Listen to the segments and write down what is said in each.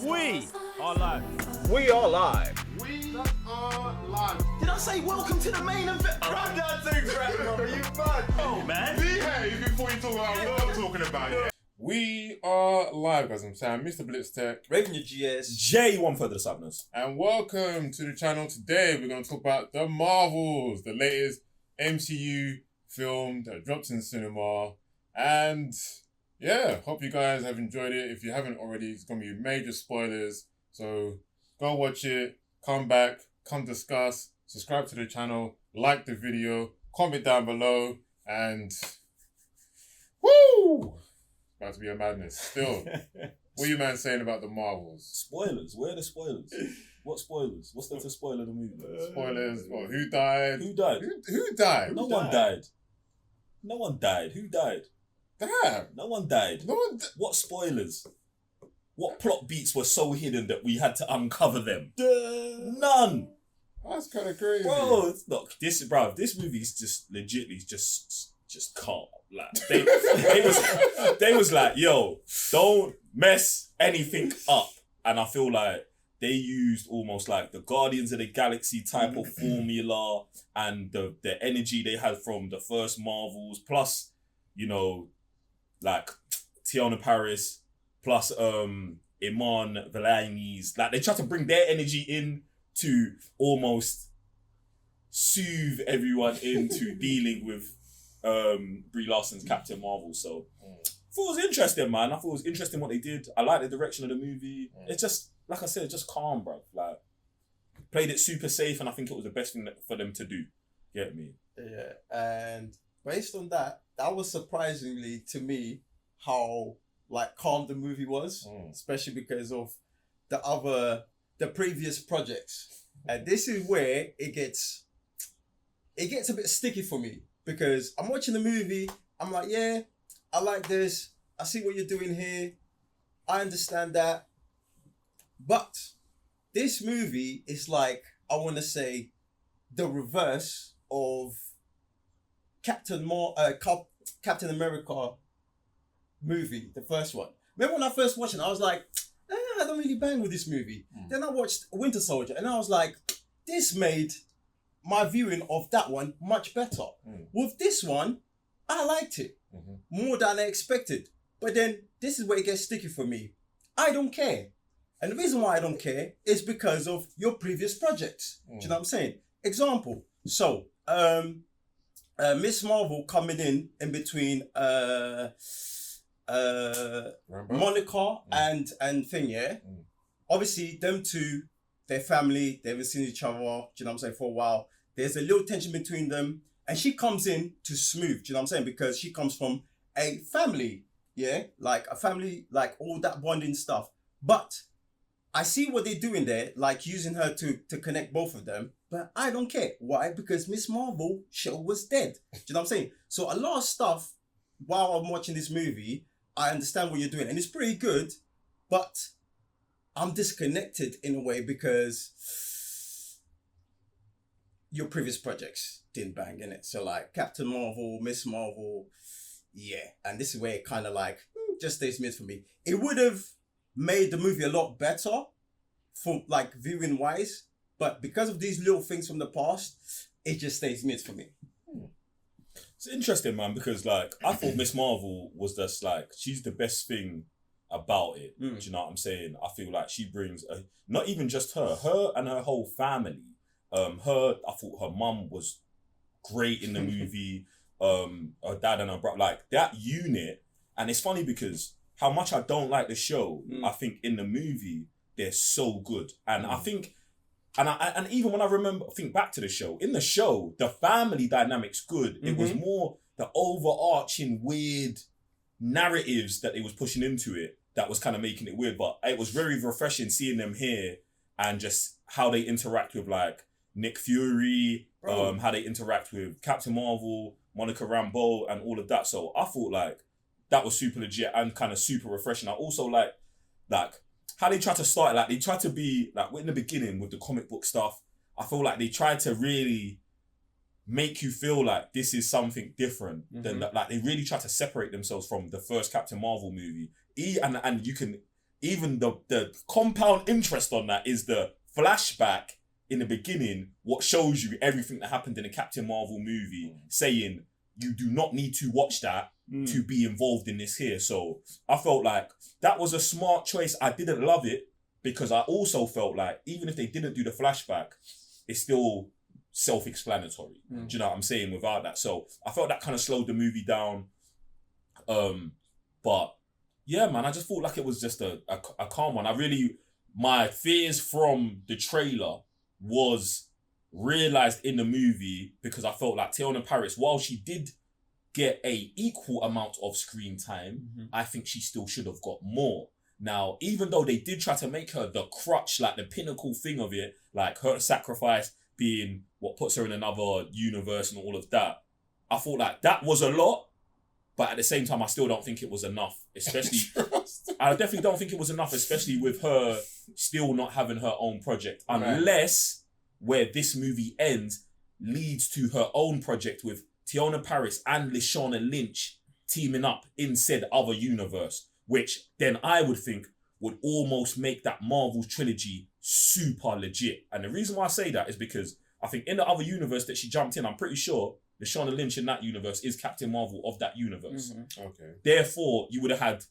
We are live. We are live. We are live. Did I say welcome to the main event? I'm not too great, bro. You mad? Oh, man. Behave before you talk about what I'm talking about, yeah? We are live, guys. I'm Sam, Mr. Blitztech. Raven your GS. J, one further sadness. And welcome to the channel. Today, we're going to talk about the Marvels, the latest MCU film that dropped in cinema. And yeah, hope you guys have enjoyed it. If you haven't already, it's going to be major spoilers. So go watch it, come back, come discuss, subscribe to the channel, like the video, comment down below, and woo! About to be a madness. Still, what are you man saying about the Marvels? Spoilers. Where are the spoilers? What spoilers? What's there to spoil in the movie? Spoilers. Well, who died? Who died? Who died? No one died. No one died. Who died? Damn. No one died. No one. What spoilers? What plot beats were so hidden that we had to uncover them? None. That's kind of crazy. Bro, it's not this, bro. This movie is just legitly just calm. Like they was like, yo, don't mess anything up. And I feel like they used almost like the Guardians of the Galaxy type of formula and the energy they had from the first Marvels, plus, you know, like Tiana Paris, plus Iman Vellani's. Like they tried to bring their energy in to almost soothe everyone into dealing with Brie Larson's Captain Marvel. So I thought it was interesting, man. I thought it was interesting what they did. I like the direction of the movie. It's just, like I said, just calm, bro. Like, played it super safe, and I think it was the best thing for them to do. Get me? Yeah, and based on that, that was surprisingly to me how like calm the movie was, especially because of the previous projects. And this is where it gets a bit sticky for me. Because I'm watching the movie, I'm like, yeah, I like this. I see what you're doing here. I understand that. But this movie is like, I want to say, the reverse of Captain America movie, the first one. Remember when I first watched it, I was like, I don't really bang with this movie. Then I watched Winter Soldier and I was like, this made my viewing of that one much better. With this one, I liked it more than I expected. But then this is where it gets sticky for me. I don't care. And the reason why I don't care is because of your previous projects. Do you know what I'm saying? Example. So, Miss Marvel coming in between Monica and thing, yeah? Obviously, them two, their family, they haven't seen each other, do you know what I'm saying, for a while. There's a little tension between them. And she comes in to smooth, do you know what I'm saying? Because she comes from a family, yeah? Like a family, like all that bonding stuff. But I see what they're doing there, like using her to connect both of them. But I don't care. Why? Because Miss Marvel show was dead. Do you know what I'm saying? So a lot of stuff, while I'm watching this movie, I understand what you're doing. And it's pretty good, but I'm disconnected in a way because your previous projects didn't bang, innit? So like Captain Marvel, Miss Marvel, yeah. And this is where it kind of like just stays mid for me. It would have made the movie a lot better for like viewing wise, but because of these little things from the past, it just stays mid for me. It's interesting, man, because like I thought Miss Marvel was just like, she's the best thing about it. Do you know what I'm saying? I feel like she brings not even just her and her whole family. I thought her mum was great in the movie. Her dad and her brother, like that unit. And it's funny because how much I don't like the show, I think in the movie they're so good. And I think, and even when I think back to the show, in the show the family dynamic's good. It was more the overarching weird narratives that they was pushing into it that was kind of making it weird. But it was very refreshing seeing them here and just how they interact with like Nick Fury, how they interact with Captain Marvel, Monica Rambeau, and all of that. So I thought like that was super legit and kind of super refreshing. I also like how they tried to start it. Like they tried to be like in the beginning with the comic book stuff. I feel like they tried to really make you feel like this is something different than like they really tried to separate themselves from the first Captain Marvel movie. And you can even the compound interest on that is the flashback in the beginning, what shows you everything that happened in the Captain Marvel movie, saying you do not need to watch that to be involved in this here. So I felt like that was a smart choice. I didn't love it because I also felt like even if they didn't do the flashback, it's still self-explanatory. Do you know what I'm saying? Without that. So I felt that kind of slowed the movie down. But yeah, man, I just felt like it was just a calm one. My fears from the trailer was realized in the movie because I felt like Teyonah Parris, while she did get a equal amount of screen time, I think she still should have got more. Now, even though they did try to make her the crutch, like the pinnacle thing of it, like her sacrifice being what puts her in another universe and all of that, I thought like that was a lot, but at the same time, I still don't think it was enough, especially... I definitely don't think it was enough, especially with her still not having her own project, unless where this movie ends leads to her own project with Teyonah Parris and Lashana Lynch teaming up in said other universe, which then I would think would almost make that Marvel trilogy super legit. And the reason why I say that is because I think in the other universe that she jumped in, I'm pretty sure Lashana Lynch in that universe is Captain Marvel of that universe. Okay. Therefore, you would have had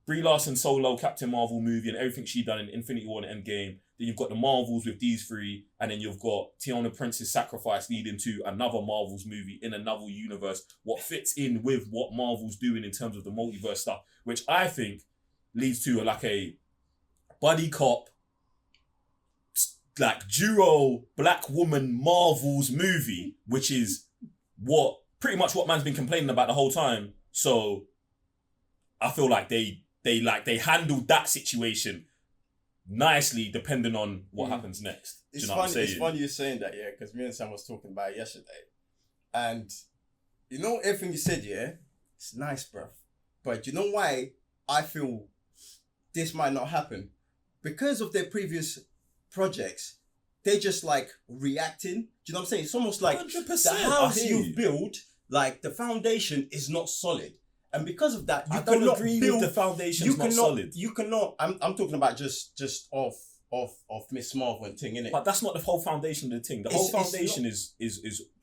Brie Larson solo Captain Marvel movie and everything she done in Infinity War and Endgame. Then you've got the Marvels with these three, and then you've got Teyonah Prince's sacrifice leading to another Marvels movie in another universe. What fits in with what Marvel's doing in terms of the multiverse stuff, which I think leads to like a buddy cop, like duo black woman Marvels movie, which is pretty much what man's been complaining about the whole time. So I feel like they handled that situation nicely, depending on what happens next. Do you know what I'm saying? It's funny you're saying that, yeah, because me and Sam was talking about it yesterday, and you know everything you said, yeah, it's nice, bruv. But you know why I feel this might not happen? Because of their previous projects, they're just like reacting. Do you know what I'm saying? It's almost like 100%, the house you've built, like the foundation is not solid. And because of that, you cannot agree build, with the foundation's not solid. You cannot. I'm talking about just off Miss Marvel and thing, innit? But that's not the whole foundation of the thing. The whole foundation is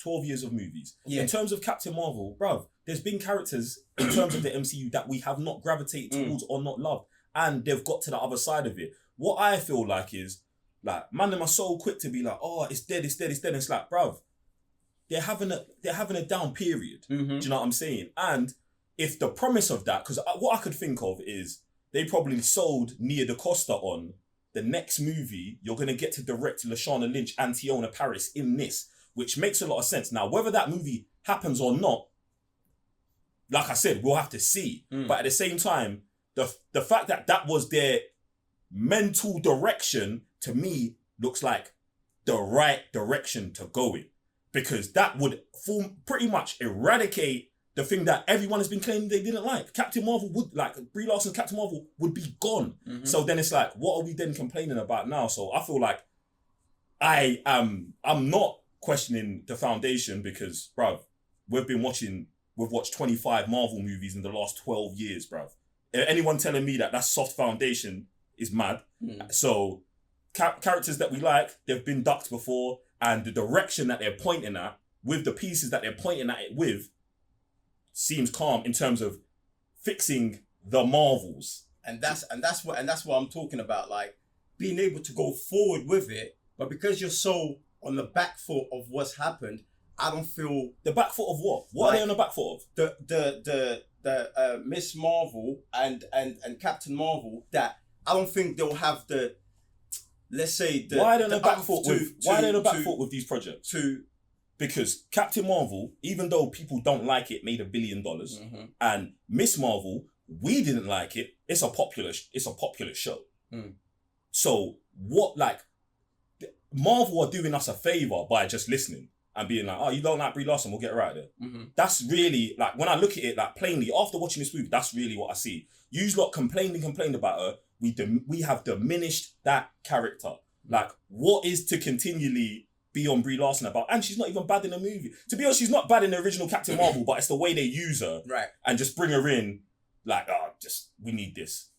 12 years of movies. Yeah. In terms of Captain Marvel, bruv, there's been characters in terms of the MCU that we have not gravitated towards or not loved, and they've got to the other side of it. What I feel like is like, man, them are so quick to be like, oh, it's dead. It's like, bruv, they're having a down period. Do you know what I'm saying? And if the promise of that, because what I could think of is they probably sold Nia DaCosta on the next movie, you're going to get to direct Lashana Lynch and Teyonah Parris in this, which makes a lot of sense. Now, whether that movie happens or not, like I said, we'll have to see. But at the same time, the fact that that was their mental direction, to me, looks like the right direction to go in. Because that would pretty much eradicate the thing that everyone has been claiming they didn't like. Captain Marvel Brie Larson's Captain Marvel would be gone. So then it's like, what are we then complaining about now? So I feel like I'm not questioning the foundation because, bruv, we've watched 25 Marvel movies in the last 12 years, bruv. Anyone telling me that that's soft foundation is mad. So characters that we like, they've been ducked before, and the direction that they're pointing at, with the pieces that they're pointing at it with, seems calm in terms of fixing the Marvels. And that's what I'm talking about, like being able to go forward with it, but because you're so on the back foot of what's happened, I don't feel the back foot of what? What are they on the back foot of? The Miss Marvel and Captain Marvel, that I don't think they'll have the, let's say, why are they on the back foot with these projects? Because Captain Marvel, even though people don't like it, made $1 billion, and Miss Marvel, we didn't like it. It's a popular show. So what, like, Marvel are doing us a favor by just listening and being like, oh, you don't like Brie Larson, we'll get her out of there. That's really, like, when I look at it, like, plainly, after watching this movie, that's really what I see. You lot complained about her. We have diminished that character. Like, what is to continually be on Brie Larson about? And she's not even bad in the movie. To be honest, she's not bad in the original Captain Marvel, but it's the way they use her. Right. And just bring her in, like, we need this.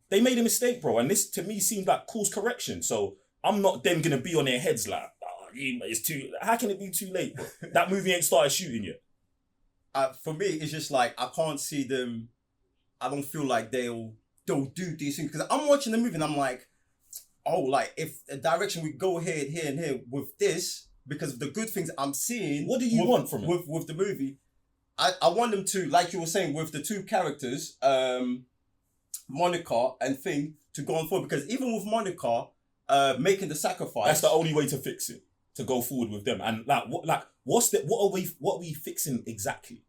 they made a mistake, bro, and this to me seemed like course correction. So I'm not then gonna be on their heads like, it's too. How can it be too late? That movie ain't started shooting yet. For me, it's just like I can't see them. I don't feel like they'll do these things because I'm watching the movie and I'm like, oh, like if the direction we go here and here with this because of the good things I'm seeing. What do you want from it? With the movie? I want them to, like you were saying, with the two characters, Monica and Thing, to go on forward because even with Monica, making the sacrifice. That's the only way to fix it. To go forward with them and what are we fixing exactly?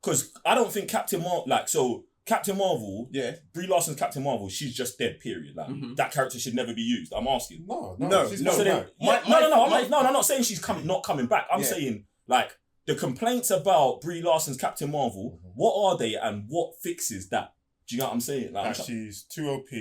Because I don't think Captain Marvel, yeah, Brie Larson's Captain Marvel, she's just dead. Period. Like that character should never be used. I'm asking. No. She's not back. I'm not saying she's not coming back. I'm saying like the complaints about Brie Larson's Captain Marvel. What are they and what fixes that? Do you know what I'm saying? Like she's too OP,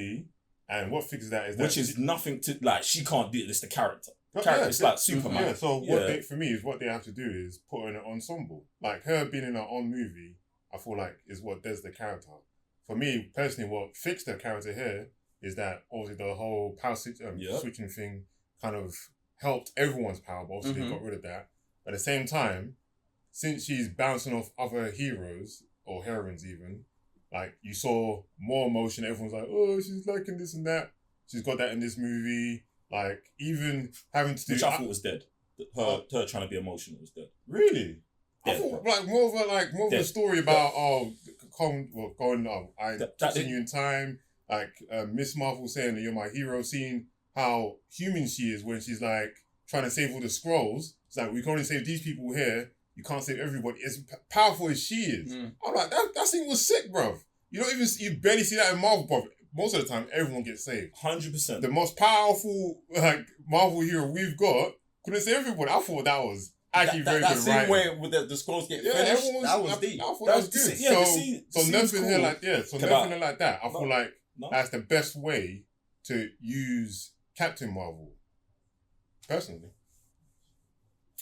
and what fixes that is that which is nothing to like. She can't do it. It's the character. It's yeah, like Superman. Yeah, so what they have to do is put her in an ensemble. Like her being in her own movie, I feel like is what does the character. For me personally, what fixed the character here is that obviously the whole power switching thing kind of helped everyone's power, but obviously they got rid of that. But at the same time, since she's bouncing off other heroes or heroines even, like you saw more emotion. Everyone's like, oh, she's liking this and that. She's got that in this movie. Like, even having to do... Which I thought was dead. Her trying to be emotional was dead. Really? Dead, I thought, bro. like, more of a story about, touching you in time. Like, Miss Marvel saying that you're my hero, seeing how human she is when she's, like, trying to save all the scrolls. It's like, we can only save these people here. You can't save everybody. As powerful as she is. I'm like, that scene was sick, bro. You barely see that in Marvel, bro. Most of the time, everyone gets saved. 100%. The most powerful Marvel hero we've got couldn't save everybody. I thought that was actually very good writing. That scene where with the scrolls get finished, that was deep. I thought that was good. So nothing cool. here like nothing like that. I feel like that's the best way to use Captain Marvel. Personally.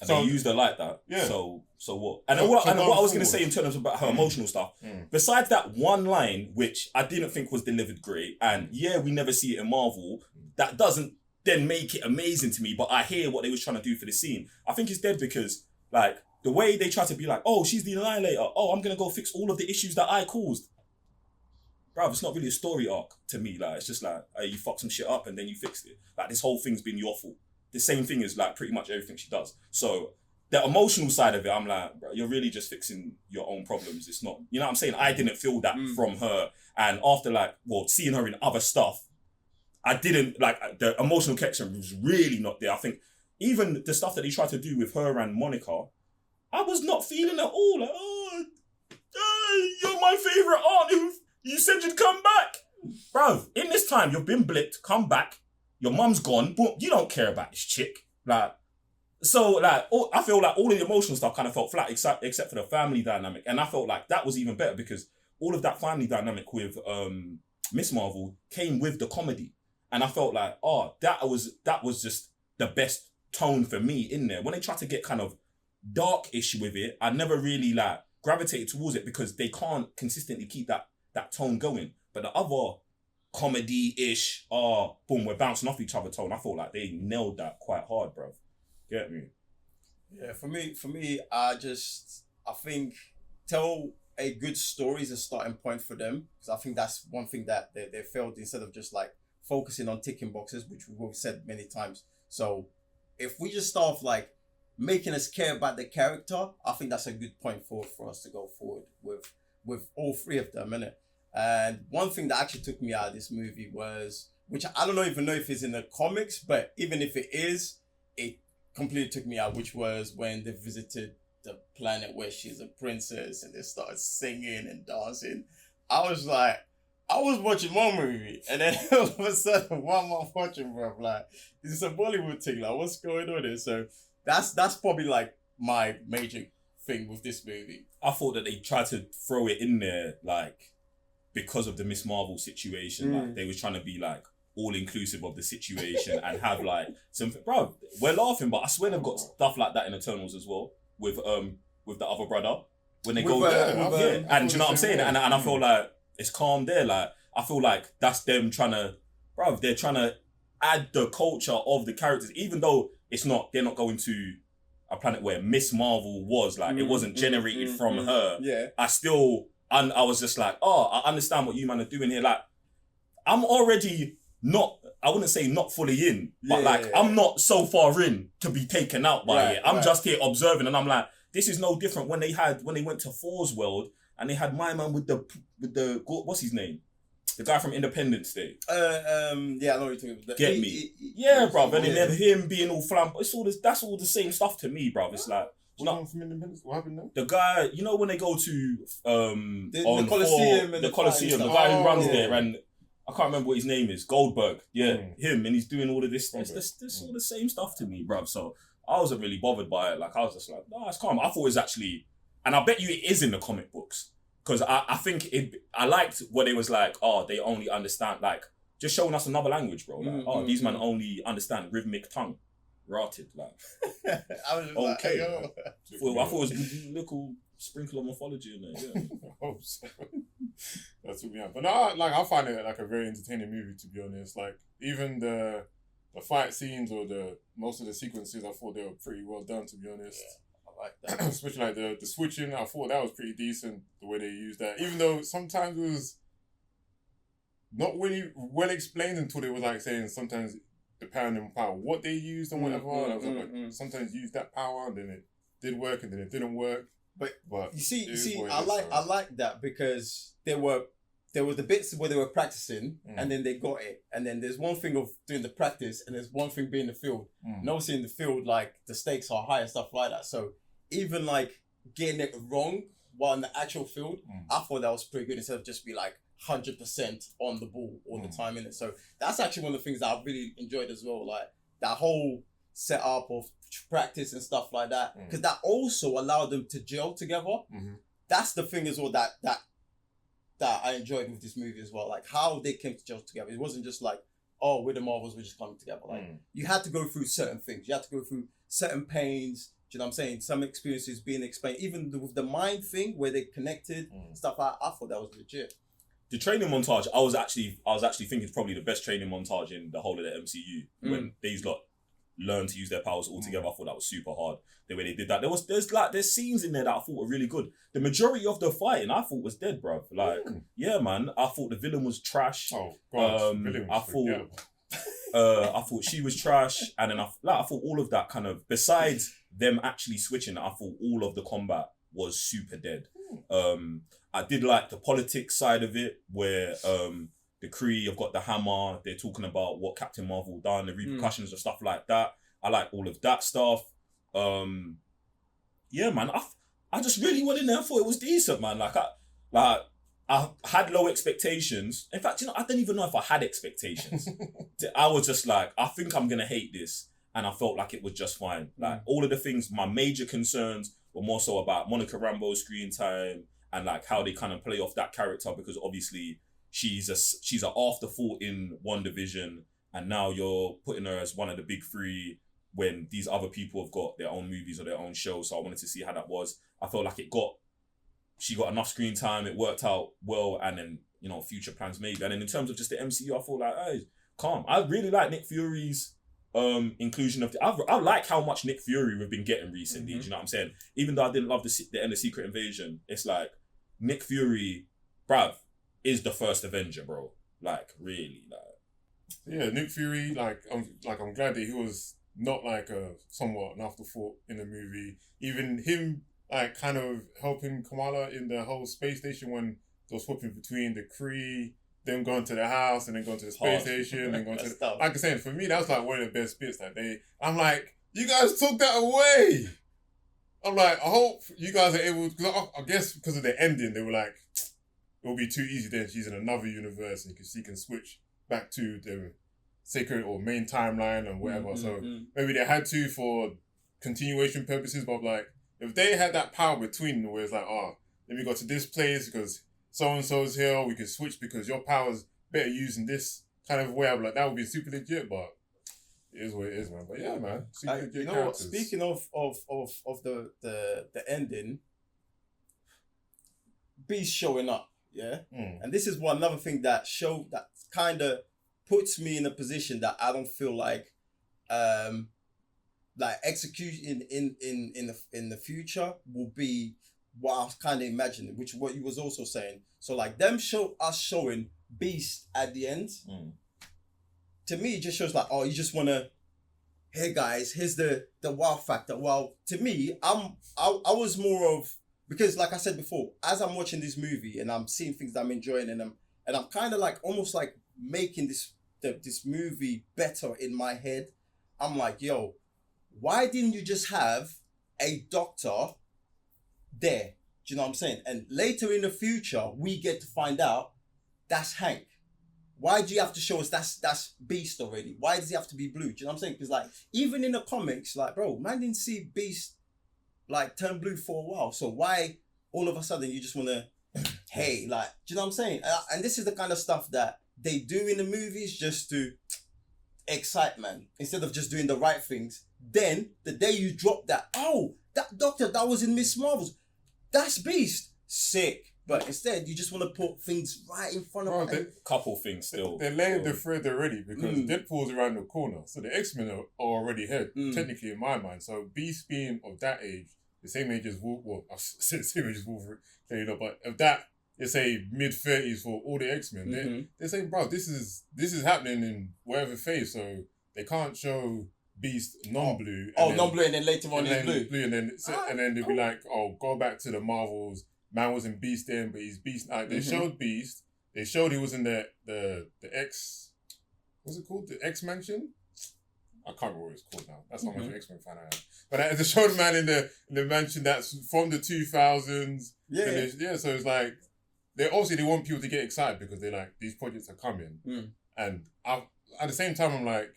And they used her like that. Yeah. So what? And what I was going to say in terms about her emotional stuff, besides that one line, which I didn't think was delivered great, and we never see it in Marvel, that doesn't then make it amazing to me, but I hear what they was trying to do for the scene. I think it's dead because, like, the way they try to be like, oh, she's the Annihilator. Oh, I'm going to go fix all of the issues that I caused. Bruv, it's not really a story arc to me. Like, it's just like, you fucked some shit up and then you fixed it. Like, this whole thing's been your fault. The same thing is like pretty much everything she does. So the emotional side of it, I'm like, bro, you're really just fixing your own problems. It's not, you know what I'm saying? I didn't feel that from her. And after seeing her in other stuff, I didn't the emotional connection was really not there. I think even the stuff that they tried to do with her and Monica, I was not feeling at all. Like, you're my favorite aunt. You said you'd come back. Bro, in this time, you've been blipped, come back. Your mum's gone, but you don't care about this chick. I feel like all of the emotional stuff kind of felt flat, except for the family dynamic. And I felt like that was even better because all of that family dynamic with Miss Marvel came with the comedy. And I felt like, that was just the best tone for me in there. When they tried to get kind of dark-ish with it, I never really gravitated towards it because they can't consistently keep that tone going. But the other comedy-ish, boom, we're bouncing off each other tone. I felt like they nailed that quite hard, bro. Get me? Yeah, for me, I think tell a good story is a starting point for them. Because I think that's one thing that they failed instead of just focusing on ticking boxes, which we've said many times. So if we just start off making us care about the character, I think that's a good point for us to go forward with all three of them, innit? And one thing that actually took me out of this movie was, which I don't even know if it's in the comics, but even if it is, it completely took me out, which was when they visited the planet where she's a princess and they started singing and dancing. I was watching one movie and then all of a sudden, what am I watching, bro? Is this a Bollywood thing? What's going on here? So that's probably my major thing with this movie. I thought that they tried to throw it in there, because of the Miss Marvel situation, they was trying to be all inclusive of the situation and have something. Bro, we're laughing, but I swear they've got stuff like that in Eternals as well with the other brother when they go there. And do you know what I'm saying? And I feel like it's calm there. I feel like that's them they're trying to add the culture of the characters, even though they're not going to a planet where Miss Marvel was, like, it wasn't generated from her. Yeah. I was just like, oh, I understand what you man are doing here. Like, I'm already I wouldn't say not fully in, but I'm not so far in to be taken out by it. I'm just here observing, and I'm like, this is no different when they went to Thor's world and they had my man with the what's his name? The guy from Independence Day. Yeah, I know what you're talking about. Get me? Yeah, bruv. And then him being all flamboyant. That's all the same stuff to me, bruv. It's like, from Independence. What happened now? the guy, you know, when they go to the Coliseum, the Coliseum, the guy who runs there, and I can't remember what his name is, Goldberg. Yeah, him, and he's doing all of this. It's all the same stuff to me, bruv. So I wasn't really bothered by it. Like, I was just like, no, it's calm. I thought it was actually, and I bet you it is in the comic books. Because I think I liked what it was like, oh, they only understand, like, just showing us another language, bro. Like, these men only understand rhythmic tongue. Rotted, like. I was just okay. Like, I thought it was a little sprinkle of mythology in there, yeah. Oh, so that's what we have. But no, like, I find it like a very entertaining movie, to be honest. Like, even the fight scenes or most of the sequences, I thought they were pretty well done, to be honest. Yeah. Like that. Especially like the switching, I thought that was pretty decent, the way they used that. Even though sometimes it was not really well explained until they was like saying sometimes depending on power, what they used and whatever. And I was like, sometimes use that power and then it did work and then it didn't work. But you see, I like that because there were the bits where they were practicing and then they got it. And then there's one thing of doing the practice and there's one thing being in the field. And obviously in the field, like, the stakes are high and stuff like that. So even like getting it wrong while in the actual field, I thought that was pretty good instead of just be like 100% on the ball all the time in it. So that's actually one of the things that I really enjoyed as well. Like, that whole setup of practice and stuff like that. Because that also allowed them to gel together. That's the thing as well that I enjoyed with this movie as well. Like, how they came to gel together. It wasn't just like, oh, we're the Marvels, we're just coming together. Like, you had to go through certain things. You had to go through certain pains. Do you know what I'm saying? Some experiences being explained. Even with the mind thing where they connected, stuff, I thought that was legit. The training montage, I was actually thinking it's probably the best training montage in the whole of the MCU. When these lot learn to use their powers all together, I thought that was super hard. The way they did that. There's scenes in there that I thought were really good. The majority of the fighting I thought was dead, bruv. Like, yeah, man. I thought the villain was trash. Oh, God. I thought she was trash, and then I thought all of that kind of, besides them actually switching, I thought all of the combat was super dead. I did like the politics side of it, where the Kree have got the hammer. They're talking about what Captain Marvel done, the repercussions and stuff like that. I like all of that stuff. Yeah, man. I just really went in there and thought it was decent, man. I had low expectations. In fact, I didn't even know if I had expectations. I was just like, I think I'm gonna hate this, and I felt like it was just fine. Like, all of the things, my major concerns were more so about Monica Rambeau's screen time and like how they kind of play off that character, because obviously she's an afterthought in WandaVision, and now you're putting her as one of the big three when these other people have got their own movies or their own shows. So I wanted to see how that was. I felt like she got enough screen time, it worked out well, and then, future plans maybe. And then in terms of just the MCU, I thought like, hey, calm. I really like Nick Fury's inclusion of I like how much Nick Fury we've been getting recently. Do you know what I'm saying? Even though I didn't love the end of Secret Invasion, it's like Nick Fury, bruv, is the first Avenger, bro. Like, really, like. Yeah, Nick Fury, I'm glad that he was not like somewhat an afterthought in the movie. Even him, like, kind of helping Kamala in the whole space station when they were swapping between the Kree, them going to the house and then going to the space station and going to the, like I said, for me, that was like one of the best bits that day. I'm like, you guys took that away. I'm like, I hope you guys are able, because I guess because of the ending, they were like, it'll be too easy then. She's in another universe and she can switch back to the sacred or main timeline and whatever. So maybe they had to for continuation purposes, but like, if they had that power between them where it's like, oh, let me go to this place because so-and-so's here, we can switch because your power's better used in this kind of way. I'm like, that would be super legit, but it is what it is, man. But yeah, man. Super legit you know characters. what? Speaking of the ending, Beast showing up. Yeah. Mm. And this is another thing that kind of puts me in a position that I don't feel like execution in the future will be what I was kind of imagining, which what you was also saying. So like them showing Beast at the end, to me it just shows like, oh, you just wanna, hey guys, here's the wow factor. Well, to me, I was more of, because like I said before, as I'm watching this movie and I'm seeing things that I'm enjoying, and I'm kind of like almost like making this movie better in my head. I'm like, yo, why didn't you just have a doctor there? Do you know what I'm saying? And later in the future, we get to find out that's Hank. Why do you have to show us that's Beast already? Why does he have to be blue? Do you know what I'm saying? Because like even in the comics, like bro, man didn't see Beast like turn blue for a while. So why all of a sudden you just want to, hey, like, do you know what I'm saying? And this is the kind of stuff that they do in the movies just to excite, man, instead of just doing the right things. Then the day you drop that, oh, that doctor that was in Miss Marvel's, that's Beast, sick. But instead you just want to put things right in front of them. Couple things still. They're laying the thread already because Deadpool's around the corner, so the X-Men are already here, technically in my mind. So Beast being of that age, the same age as Wolverine, I said the same age as Wolverine, but of that, let's say mid-30s for all the X-Men, they're saying, bro, this is happening in whatever phase, so they can't show Beast non-blue. Non-blue, and then later on he's blue. And then they'll be like, oh, go back to the Marvels. Man wasn't Beast then, but he's Beast now. They showed Beast. They showed he was in the X. What's it called? The X Mansion. I can't remember what it's called now. That's how much of an X-Men fan I am. But they showed the man in the mansion that's from the 2000s. Yeah. So it's like they want people to get excited because they're like, these projects are coming, and at the same time I'm like,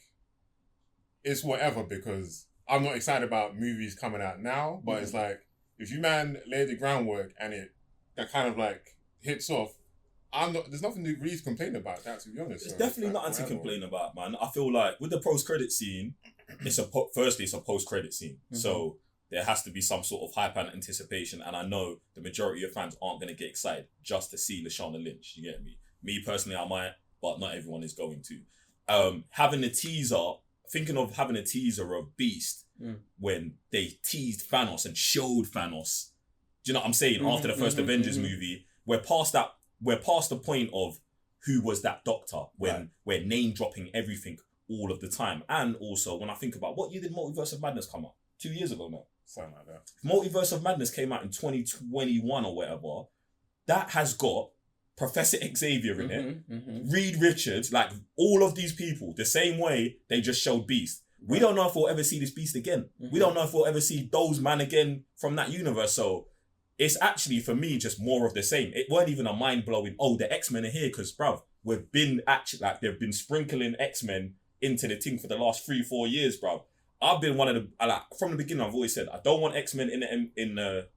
it's whatever, because I'm not excited about movies coming out now. But it's like, if you man lay the groundwork and that kind of like hits off, there's nothing to really complain about that, to be honest. There's definitely nothing to complain about, man. I feel like with the post-credit scene, it's a post-credit scene. So there has to be some sort of hype and anticipation, and I know the majority of fans aren't going to get excited just to see Lashana Lynch, you get me? Me personally, I might, but not everyone is going to. Thinking of having a teaser of Beast when they teased Thanos and showed Thanos. Do you know what I'm saying? After the first Avengers movie, we're past the point of who was that doctor when we're name dropping everything all of the time. And also when I think about what year did Multiverse of Madness come out? 2 years ago now. Something like that. Multiverse of Madness came out in 2021 or whatever. That has got Professor Xavier in it, Reed Richards, like all of these people, the same way they just showed Beast. We don't know if we'll ever see this Beast again. We don't know if we'll ever see those man again from that universe. So it's actually, for me, just more of the same. It weren't even a mind-blowing, oh, the X-Men are here, because, bruv, they've been sprinkling X-Men into the thing for the last 3-4 years, bruv. I've been one of the, from the beginning, I've always said, I don't want X-Men in the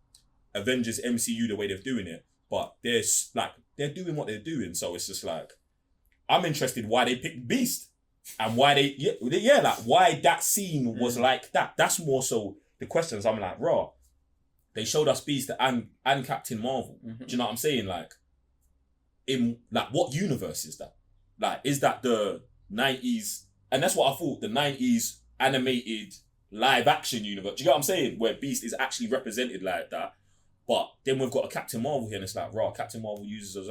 Avengers MCU the way they're doing it. But they're doing what they're doing. So it's just like, I'm interested why they picked Beast and why why that scene was like that. That's more so the questions. I'm like, raw. They showed us Beast and Captain Marvel. Do you know what I'm saying? Like, in like, what universe is that? Like, is that the 90s? And that's what I thought, the 90s animated live action universe. Do you get what I'm saying? Where Beast is actually represented like that. But then we've got a Captain Marvel here, and it's like, raw, Captain Marvel loses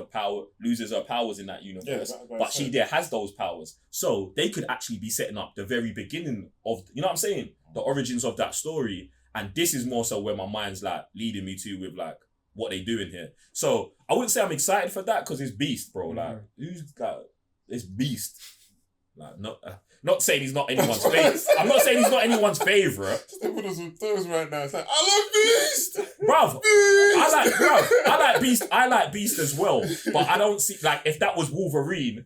her powers in that universe. But she there has those powers. So they could actually be setting up the very beginning of, you know what I'm saying? The origins of that story. And this is more so where my mind's like leading me to with like what they doing here. So I wouldn't say I'm excited for that because it's Beast, bro. Like, it's Beast. Like, not saying he's not anyone's favorite. I'm not saying he's not anyone's favorite. They put us with those right now. It's like, I love Beast! Bruv, I like Beast. I like Beast as well. But I don't see, like, if that was Wolverine,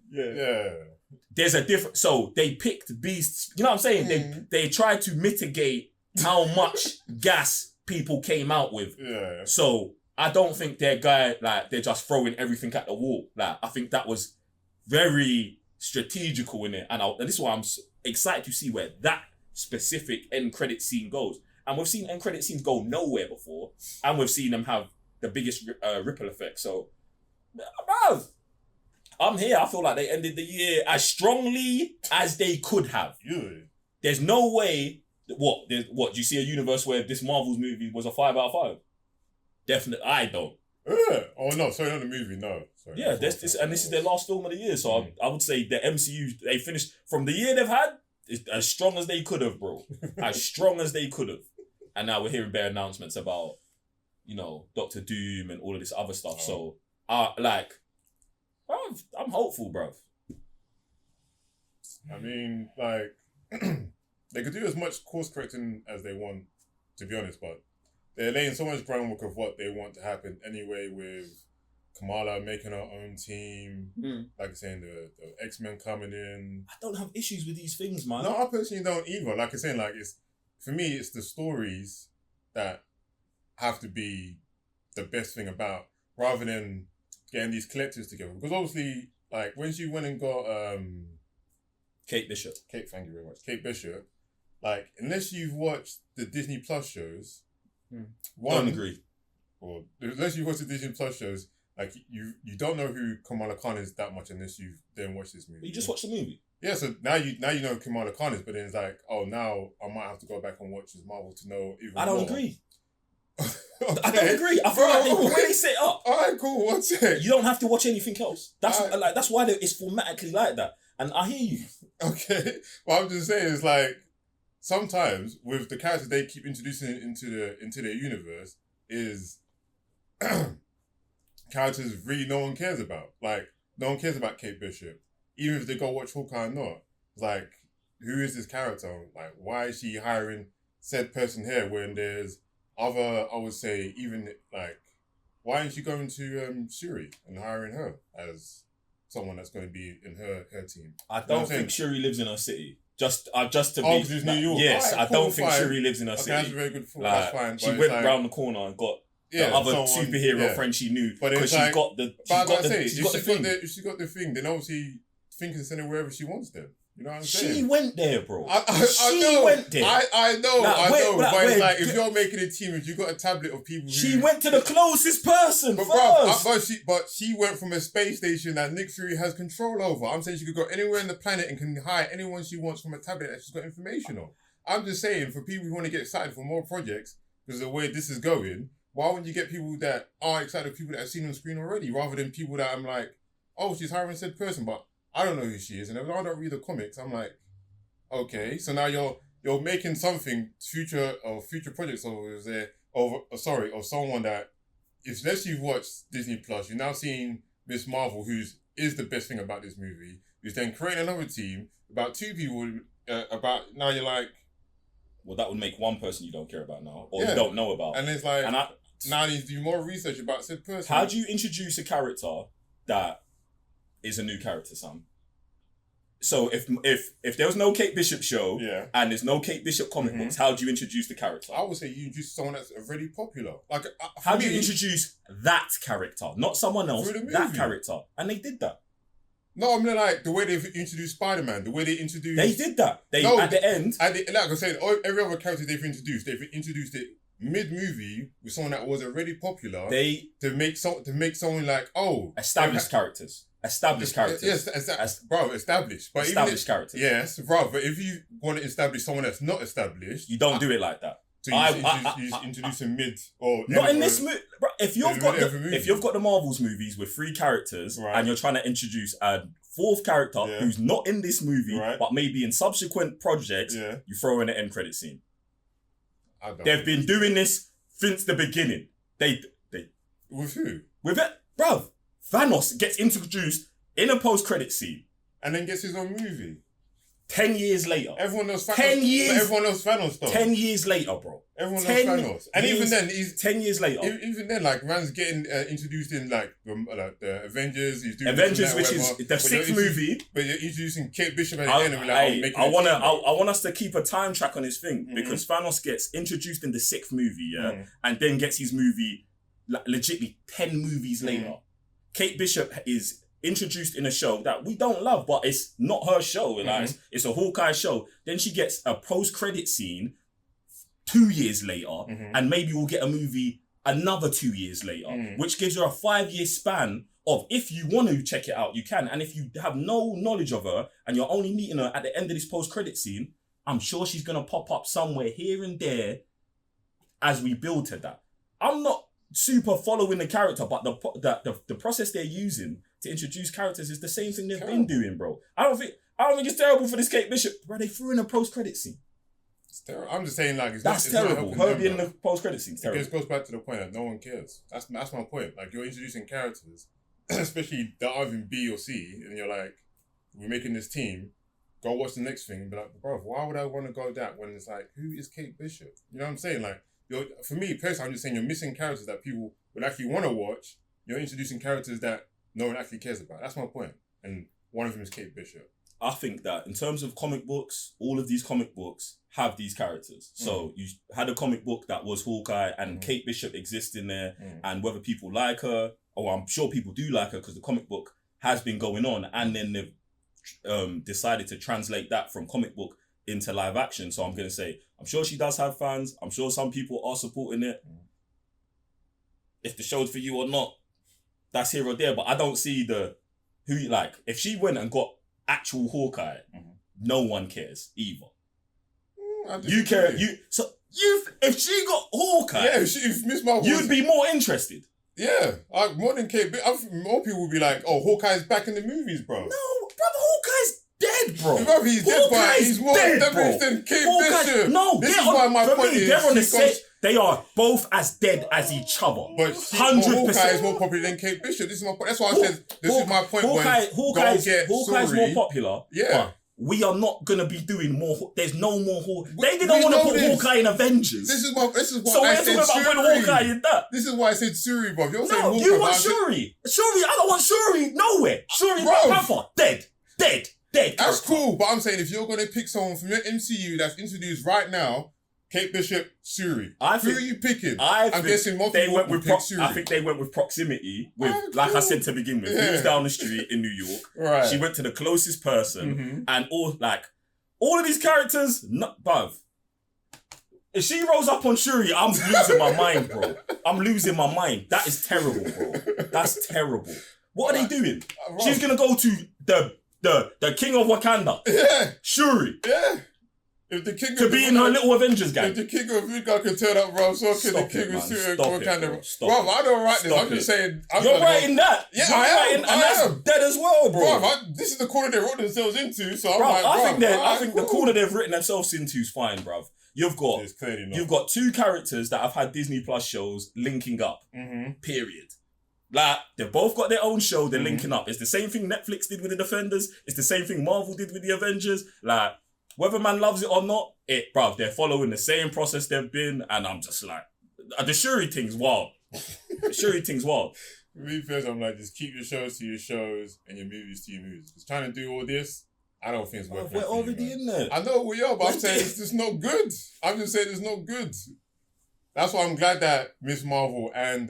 there's a different, so they picked Beasts, you know what I'm saying? They tried to mitigate how much gas people came out with. Yeah. So I don't think they're just throwing everything at the wall. Like, I think that was very strategical in it, and this is why I'm excited to see where that specific end credit scene goes. And we've seen end credit scenes go nowhere before, and we've seen them have the biggest ripple effect. So Bruv, I'm here. I feel like they ended the year as strongly as they could have. Yeah. There's no way. What? Do you see a universe where this Marvel's movie was a 5 out of 5? Definitely, I don't. Yeah. Oh no, sorry, not the movie. No. Sorry, Yeah, this is their last film of the year, so I would say the MCU they finished from the year they've had is as strong as they could have, bro. As strong as they could have, and now we're hearing bare announcements about, Doctor Doom and all of this other stuff. Oh. So, bruv, I'm hopeful, bruv. I mean, like, they could do as much course correcting as they want, to be honest, but they're laying so much groundwork of what they want to happen anyway, with Kamala making her own team, like I saying, the X-Men coming in. I don't have issues with these things, man. No, I personally don't either. Like I saying, like, for me, it's the stories that have to be the best thing about, rather than getting these collectors together. Because obviously, like, when she went and got Kate Bishop. Thank you very much. Kate Bishop. Like, unless you've watched the Disney Plus shows, Don't agree. Or unless you've watched the Disney Plus shows, like, you don't know who Kamala Khan is that much unless you've then watched this movie. But you just watched the movie. Yeah, so now you know who Kamala Khan is, but then it's like, oh, now I might have to go back and watch this Marvel to know even more. I don't agree. Okay. I don't agree. I feel like the way they set it up. All right, cool. What's it? You don't have to watch anything else. That's why it's formatically like that. And I hear you. Okay. What I'm just saying is, like, sometimes with the characters they keep introducing into their universe is characters really no one cares about. Like, no one cares about Kate Bishop. Even if they go watch Hawkeye or not. It's like, who is this character? Like, why is she hiring said person here when there's other, I would say, even, like, why aren't you going to Shuri and hiring her as someone that's going to be in her team? I don't think Shuri lives in her city. Just to be... because it's New York. Yes, right, I don't think Shuri lives in her okay, city. that's a very good thought. Like, that's fine. She went round the corner and got the other superhero friend she knew, because she's got the thing. If she's got the thing, then obviously Finn can send her wherever she wants them. You know what I'm saying? She went there, bro. I know. Went there. I know. But it's like, if you're making a team, if you got a tablet of people, she went to the closest person first. But she went from a space station that Nick Fury has control over. I'm saying she could go anywhere in the planet and can hire anyone she wants from a tablet that she's got information on. I'm just saying, for people who want to get excited for more projects, because of the way this is going, why wouldn't you get people that are excited, people that have seen on screen already, rather than people that I'm like, oh, she's hiring said person, but I don't know who she is, and if I don't read the comics, I'm like, okay, so now you're making something future projects of someone that, unless you've watched Disney Plus, you're now seeing Miss Marvel, who's the best thing about this movie, who's then creating another team about two people, now you're like, well, that would make one person you don't care about now, or you don't know about, and it's like, now you need to do more research about said person. How do you introduce a character that is a new character, Sam? So if there was no Kate Bishop show, and there's no Kate Bishop comic books, how do you introduce the character? I would say you introduce someone that's already popular. Like, how do you introduce that character, not someone else, that character? And they did that. No, I mean, like, the way they've introduced Spider-Man, the way they introduced... They did that. At the end... like I said, every other character they've introduced it mid-movie with someone that was already popular. To make someone like, oh... Established characters. Yes, bro, established. But established characters. Yes, bro, but if you want to establish someone that's not established... You don't do it like that. So you introduce him mid or... Not in this movie. If you've got the Marvels movies with 3 characters, and you're trying to introduce a 4th character who's not in this movie, but maybe in subsequent projects, you throw in an end credit scene. They've been doing this since the beginning. They With who? With it, bruv. Thanos gets introduced in a post-credit scene. And then gets his own movie. 10 years later. Everyone knows Thanos. 10 years. Everyone knows Thanos, though. 10 years later, bro. Everyone knows Thanos. And even then, he's... 10 years later. Even then, like, man's getting introduced in, like the Avengers. He's doing Avengers, which is the 6th movie. But you're introducing Kate Bishop at the end and be like, I want us to keep a time track on this thing, because Thanos gets introduced in the 6th movie, and then gets his movie, like, legitly 10 movies later. Kate Bishop is introduced in a show that we don't love, but it's not her show. Like, it's a Hawkeye show. Then she gets a post-credit scene 2 years later, and maybe we'll get a movie another 2 years later, which gives her a 5-year span of if you want to check it out, you can. And if you have no knowledge of her and you're only meeting her at the end of this post-credit scene, I'm sure she's going to pop up somewhere here and there as we build to that. I'm not super following the character, but the process they're using to introduce characters is the same thing they've been doing, bro. I don't think it's terrible for this Kate Bishop. Bro, they threw in a post-credit scene. It's terrible. I'm just saying, like, That's terrible. Her being in the post-credit scene, terrible. It goes back to the point that no one cares. That's my point. Like, you're introducing characters, especially that are in B or C, and you're like, we're making this team. Go watch the next thing and be like, bro, why would I want to go that when it's like, who is Kate Bishop? You know what I'm saying? Like, for me personally, I'm just saying you're missing characters that people would actually want to watch. You're introducing characters that no one actually cares about. That's my point. And one of them is Kate Bishop. I think that in terms of comic books, all of these comic books have these characters. So you had a comic book that was Hawkeye and Kate Bishop exists in there, and whether people like her, or I'm sure people do like her because the comic book has been going on, and then they've decided to translate that from comic book into live action. So I'm going to say, I'm sure she does have fans. I'm sure some people are supporting it. If the show's for you or not, that's here or there. But I don't see if she went and got actual Hawkeye, no one cares either. You care. If she got Hawkeye, if Miss Marvel, you'd be more interested. Yeah, more than Kate. I think more people would be like, "Oh, Hawkeye's back in the movies, bro." No, brother, Hawkeye's dead, bro. Bro, he's dead, but he's more damaged than Kate Bishop. No, this is why my point is they're on the set. They are both as dead as each other. But 100%. Hawkeye is more popular than Kate Bishop. This is my point. That's why I said this is my point. Hawkeye's more popular. Yeah. We are not gonna be doing more. There's no more Hawkeye. They didn't want to put Hawkeye in Avengers. This is why so I said said Shuri. So we're Hawkeye in that. This is why I said Shuri, bro. You're saying Hawkeye. You want Shuri. Shuri, I don't want Shuri nowhere. Shuri, Black Panther, dead. That's cool, but I'm saying if you're gonna pick someone from your MCU that's introduced right now, Kate Bishop, Shuri. Who are you picking? I'm guessing most people would pick Shuri. I think they went with proximity. Like I said to begin with, he was down the street in New York. Right. She went to the closest person, and all of these characters, bruv. If she rolls up on Shuri, I'm losing my mind, bro. I'm losing my mind. That is terrible, bro. That's terrible. What are they doing? She's gonna go to the King of Wakanda. Yeah. Shuri. Yeah. If the King to be in her little Avengers gang. If the King of Wakanda can turn up, bro, so can the King of Wakanda. Bro, I don't write this. I'm just saying. You're writing that. Yeah, I am. And that's dead as well, bro. This is the corner they wrote themselves into, so I think the corner they've written themselves into is fine, bro. You've got two characters that have had Disney Plus shows linking up. Period. Like, they've both got their own show, they're linking up. It's the same thing Netflix did with the Defenders. It's the same thing Marvel did with the Avengers. Like, whether man loves it or not, they're following the same process they've been, and I'm just like, the Shuri thing's wild. The Shuri thing's wild. For me first, I'm like, just keep your shows to your shows and your movies to your movies. Because trying to do all this, I don't think it's worth it. We're already in there. I know we are, but I'm saying it's just not good. I'm just saying it's not good. That's why I'm glad that Miss Marvel and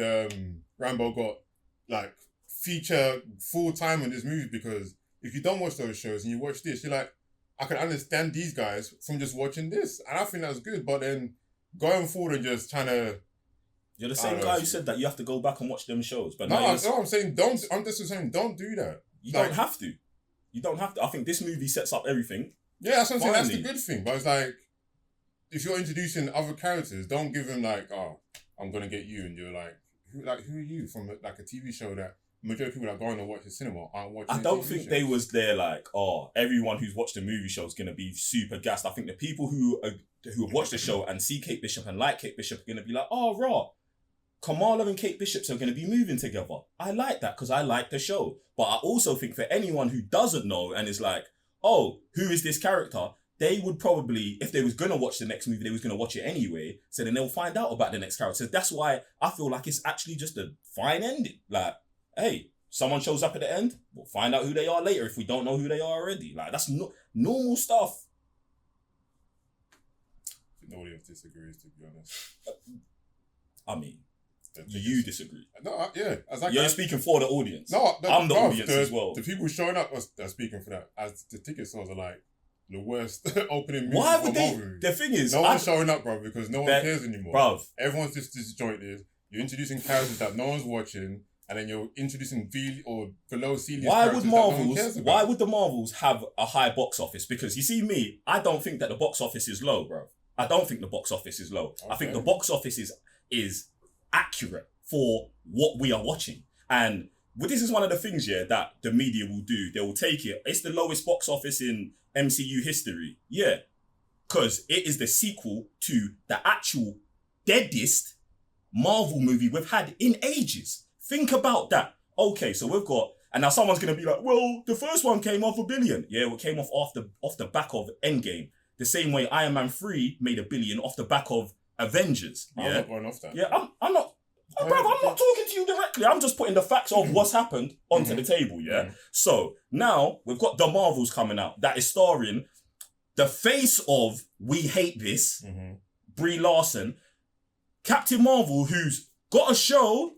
Rambeau got like feature full time in this movie, because if you don't watch those shows and you watch this, you're like, I can understand these guys from just watching this. And I think that's good. But then going forward and just trying to... You're the same guy who said that you have to go back and watch them shows. But I'm saying I'm just saying don't do that. You don't have to. You don't have to. I think this movie sets up everything. Yeah, that's what I'm saying. That's the good thing. But it's like, if you're introducing other characters, don't give them like, oh, I'm going to get you. And you're like, who are you from like a TV show that majority of people that go on and watch the cinema aren't watching? I don't think they was there like, oh, everyone who's watched the movie show is going to be super gassed. I think the people who have watched the show and see Kate Bishop and like Kate Bishop are going to be like, oh, raw. Kamala and Kate Bishop are going to be moving together. I like that because I like the show. But I also think for anyone who doesn't know and is like, oh, who is this character? They would probably, if they was going to watch the next movie, they was going to watch it anyway. So then they'll find out about the next character. That's why I feel like it's actually just a fine ending. Like, hey, someone shows up at the end, we'll find out who they are later if we don't know who they are already. Like, that's normal stuff. The audience disagrees, to be honest. I mean, you disagree. No, yeah. You're speaking for the audience. No, I'm the audience as well. The people showing up are speaking for that. As the ticket sales are like the worst opening movie. Why would they? The thing is, no one's showing up, bro, because no one cares anymore. Bruv. Everyone's just disjointed. You're introducing characters that no one's watching. and then you're introducing V or below C-list Why would characters that no one cares about. Why would the Marvels have a high box office? Because you see me, I don't think that the box office is low, bro. I don't think the box office is low. I think the box office is accurate for what we are watching. And this is one of the things, yeah, that the media will do. They will take it. It's the lowest box office in MCU history. Yeah. Because it is the sequel to the actual deadest Marvel movie we've had in ages. Think about that. Okay, so we've got, and now someone's going to be like, well, the first one came off $1 billion. Yeah, it came off the back of Endgame. The same way Iron Man 3 made $1 billion off the back of Avengers. Yeah? I'm not going off that. Yeah, I'm not. Bro, I'm not talking to you directly. I'm just putting the facts of what's happened onto the table, yeah? So, now, we've got the Marvels coming out that is starring the face of We Hate This, Brie Larson, Captain Marvel, who's got a show.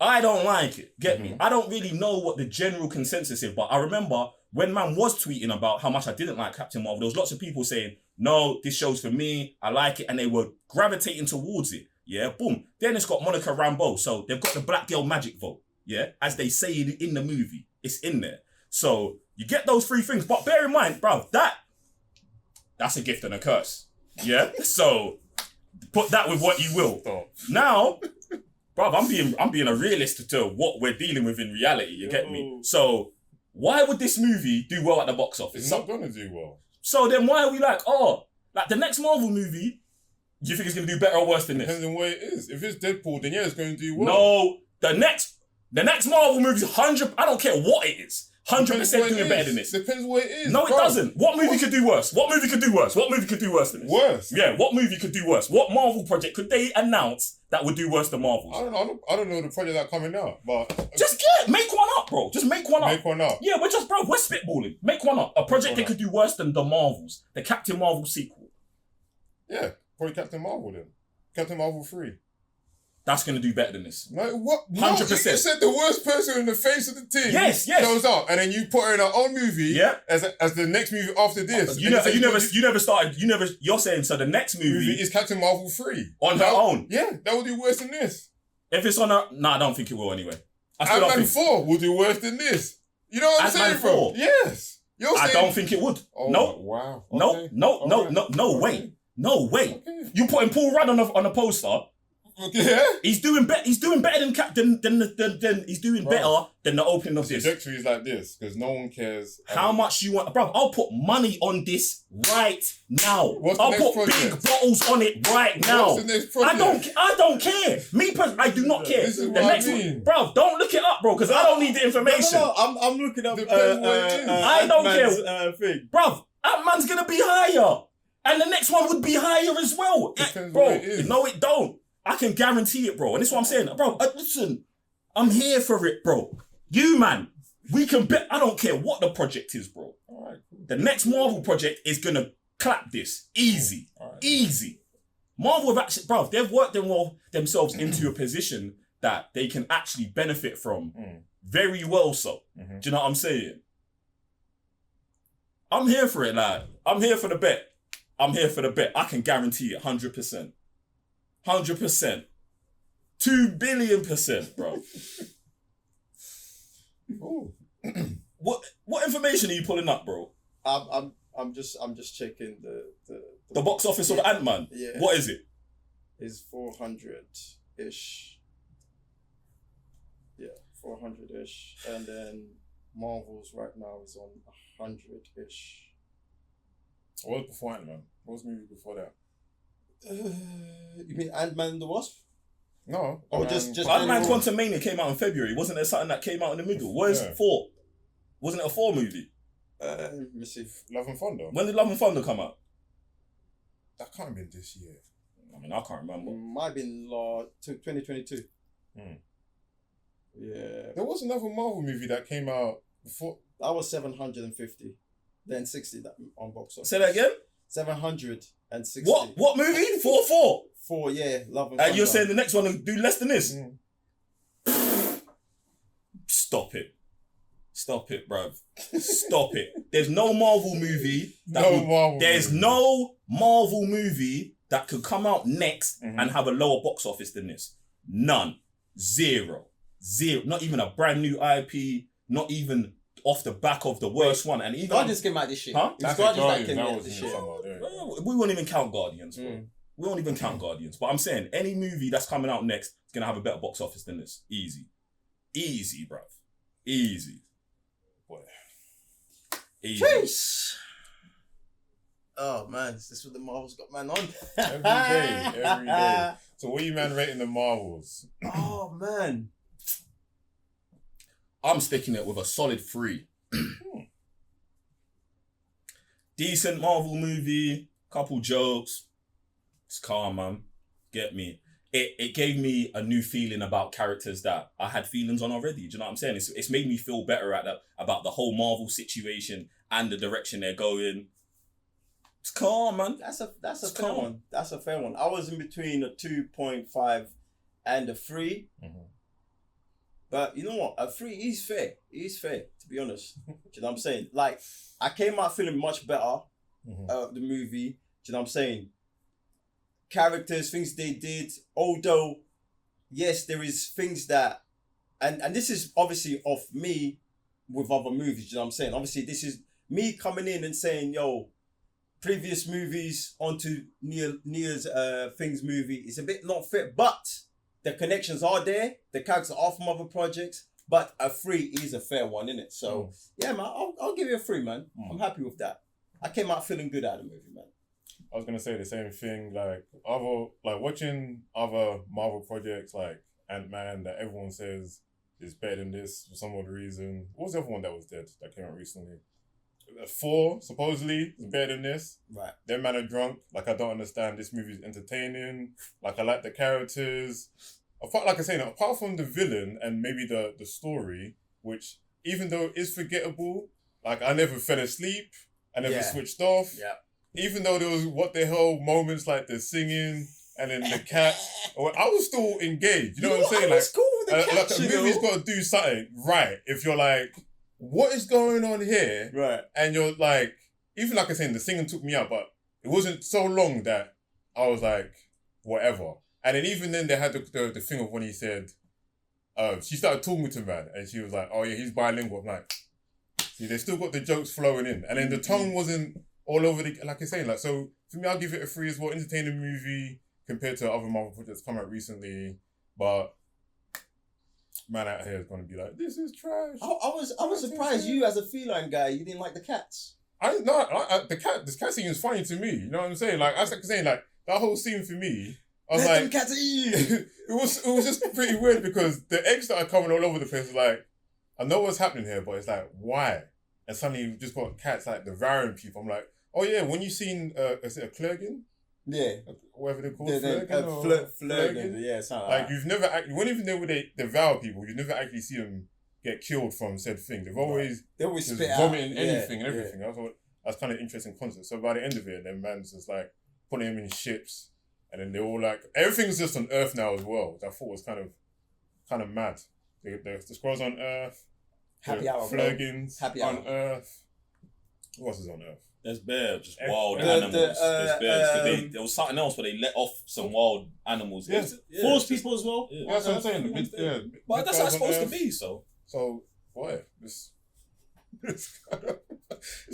I don't like it. Get me? I don't really know what the general consensus is, but I remember when man was tweeting about how much I didn't like Captain Marvel, there was lots of people saying, no, this show's for me, I like it, and they were gravitating towards it. Yeah, boom. Then it's got Monica Rambeau, so they've got the black girl magic vote. Yeah, as they say in the movie, it's in there. So you get those three things, but bear in mind, bro, that's a gift and a curse. Yeah, so put that with what you will. Stop. Now, bro, I'm being a realist to what we're dealing with in reality. You get me? So why would this movie do well at the box office? It's not gonna do well. So then why are we like the next Marvel movie? Do you think it's going to do better or worse than this? Depends on where it is. If it's Deadpool, then yeah, it's going to do well. No, the next Marvel movie is 100. I don't care what it is. 100% doing better than this. Depends what it is. No, it doesn't. What movie could do worse? What movie could do worse? What movie could do worse than this? Worse? Yeah, what movie could do worse? What Marvel project could they announce that would do worse than Marvel's? I don't know the project that's coming out, but just make one up, bro. Just make one up. Make one up. Yeah, we're spitballing. Make one up. A project that could do worse than the Marvels, the Captain Marvel sequel. Yeah, probably Captain Marvel then. Captain Marvel 3. That's going to do better than this. No, what? 100%. No, you said the worst person in the face of the team. Yes. Shows up, and then you put her in her own movie. Yeah. As the next movie after this. You're saying so the next movie is Captain Marvel 3 on her own. Yeah, that will do worse than this. If it's on her, I don't think it will anyway. Ant-Man 4 will do worse than this. You know what I'm saying, bro? 4? Yes. I don't think it would. Oh, no. Wow. Okay. No way. No way. Okay. You putting Paul Rudd on a poster. Yeah. He's doing better than he's doing better than the opening of this. The trajectory is like this because no one cares. How much you want, bro? I'll put money on this right now. I'll put big bottles on it right now. What's the next project? I don't care. Me personally, I do not care. This is the what next I mean. one, bro. Don't look it up, bro, because I don't need the information. No, I'm looking up. I don't care. Thing. Bro, Ant-Man's gonna be higher, and the next one would be higher as well. Bro, no, it don't. I can guarantee it, bro. And this is what I'm saying. Bro, listen, I'm here for it, bro. You, man, we can bet. I don't care what the project is, bro. All right, cool. The next Marvel project is going to clap this. Easy. All right. Easy. Marvel have actually, bro, they've worked themselves into a position that they can actually benefit from very well so. Do you know what I'm saying? I'm here for it, lad. I'm here for the bet. I can guarantee it 100%. 100%. 2 billion%, bro. Ooh. What information are you pulling up, bro? I'm just checking the box office of Ant-Man. Yeah. What is it? Is 400-ish. Yeah, 400-ish. And then Marvel's right now is on 100-ish. What was before Ant-Man? What was the movie before that? You mean Ant-Man and the Wasp? No. Or just Ant-Man Quantumania came out in February. Wasn't there something that came out in the middle? Where's 4? Wasn't it a 4 movie? Let me see. Love and Thunder. When did Love and Thunder come out? That can't have been this year. I mean, I can't remember. Might have been 2022. Yeah. There was another Marvel movie that came out before. That was 750. Then 60 that on box office. Say that again? 760. What movie? 4. 4, yeah. Love and And Thunder. you're saying the next one will do less than this? Stop it, bruv. Stop it. There's no Marvel movie. There's no Marvel movie that could come out next and have a lower box office than this. None. Zero. Not even a brand new IP. Not even off the back of the worst one. And even Guardians came out this year. Huh? It was That's Guardians that Guardians, came that out was this in year. summer, yeah. we won't even count Guardians, bro. Mm. We won't even count Guardians. But I'm saying any movie that's coming out next is gonna have a better box office than this. Easy, bruv. Easy. Boy. Easy. Jeez. Oh man, is this what the Marvels got man on? Every day. So what are you man rating the Marvels? Oh man. I'm sticking it with a solid 3. Decent Marvel movie, couple jokes. It's calm, man. Get me. It gave me a new feeling about characters that I had feelings on already. Do you know what I'm saying? It's made me feel better about the whole Marvel situation and the direction they're going. It's calm, man. That's a fair one. That's a fair one. I was in between a 2.5 and a 3. Mm-hmm. But you know what? A 3 is fair. It is fair, to be honest. Do you know what I'm saying? Like, I came out feeling much better the movie. Do you know what I'm saying? Characters, things they did. Although, yes, there is things that... And this is obviously of me with other movies. Do you know what I'm saying? Obviously, this is me coming in and saying, yo, previous movies onto Nia's Things movie is a bit not fit, but the connections are there. The characters are from other projects, but a 3 is a fair one, innit? So yeah, man, I'll give you a 3, man. I'm happy with that. I came out feeling good out of the movie, man. I was gonna say the same thing. Like watching other Marvel projects like Ant-Man that everyone says is better than this for some odd reason. What was the other one that was dead that came out recently? 4 supposedly is better than this. Right. Them man are drunk. Like, I don't understand. This movie is entertaining. Like, I like the characters. Like I say, apart from the villain and maybe the story, which even though it is forgettable, like I never fell asleep. I never switched off. Yeah. Even though there was what the hell moments like the singing and then the cat, I was still engaged. You know what I'm saying? It's cool with the cat, like a movie's got to do something right. If you're like, what is going on here? Right. And you're like, even like I said, the singing took me out, but it wasn't so long that I was like, whatever. And then even then they had the thing of when he said, she started talking to man and she was like, oh yeah, he's bilingual. I'm like, see, they still got the jokes flowing in. And then the tone wasn't all over the, like I say, like, so for me, I'll give it a 3 as well. Entertaining movie compared to other Marvel projects come out recently. But man out here is going to be like, this is trash. I was surprised you as a feline guy, you didn't like the cats. This cat scene is funny to me. You know what I'm saying? Like, I was like saying, like, that whole scene for me, I was Let like, them cats eat you. it was just pretty weird because the eggs that are coming all over the place is like, I know what's happening here, but it's like, why? And suddenly you've just got cats like devouring people. I'm like, oh yeah, when you seen, is it a Klurgen? Yeah. Whatever they call Flurgen. Yeah, something like you've never actually, when even though they devour people, you never actually see them get killed from said thing. They always just spit vomiting out. anything and everything. I thought that's kind of interesting concept. So by the end of it, then man's just like putting him in ships, and then they're all like, everything's just on Earth now as well, which I thought was kind of mad. The squirrels on Earth, Happy hour, Flurgins Happy on hour. Earth. What else is on Earth? There's bear, just wild The- animals. the, There's bears. There was something else where they let off some wild animals. Yes. Force people as well. Yeah. That's what I'm saying. But that's how it's supposed to be. be, so. So what? It's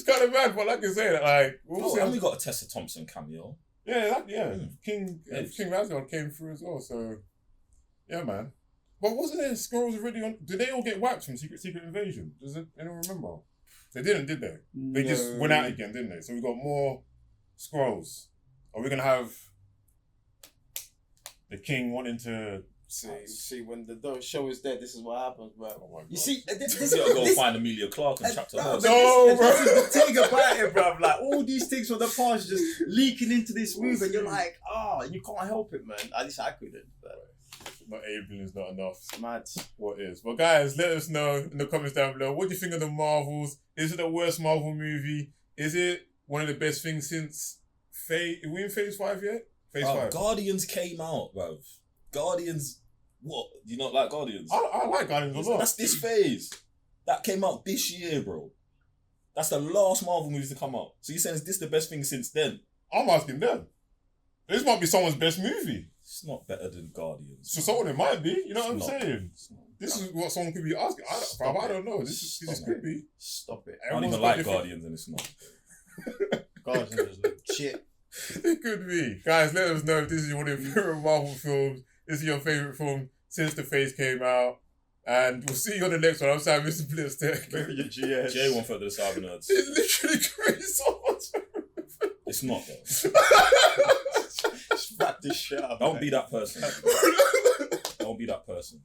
kind of mad, but like I say, like And we got a Tessa Thompson cameo. King Razor came through as well. So yeah, man. But wasn't there squirrels already on? Did they all get wiped from Secret Invasion? Does anyone remember? They didn't, did they? They just went out again, didn't they? So we got more scrolls. Are we gonna have the king wanting to See, when the show is dead, this is what happens, bro. Oh my God. You see, You gotta go find Amelia Clark and chapter her. This is the thing about it, bro. Like, all these things from the past just leaking into this movie, and you're like, you can't help it, man. At least I couldn't. But not able is not enough. it's mad. What is? Well, guys, let us know in the comments down below. What do you think of the Marvels? Is it the worst Marvel movie? Is it one of the best things since Phase? Are we in Phase 5 yet? Phase 5. Guardians came out, bruv. Guardians, what? Do you not like Guardians? I like Guardians a lot. That's this phase. That came out this year, bro. That's the last Marvel movie to come out. So you're saying is this the best thing since then? I'm asking them. This might be someone's best movie. It's not better than Guardians. So someone it might be. You know It's what I'm not. saying? It's not. This is what someone could be asking. I don't know. This could be. Stop it. I don't even like Guardians and it's not. Guardians look shit. It could be. Guys, let us know if this is one of your favorite Marvel films. This is your favorite film since The Phase came out. And we'll see you on the next one. I'm sorry, Mr. Blitztech. Maybe your GS. Jay won't fuck the Cyber Nerds. It's literally crazy so much. It's not though. Just wrap this shit up. Don't man. be that person. Don't be that person.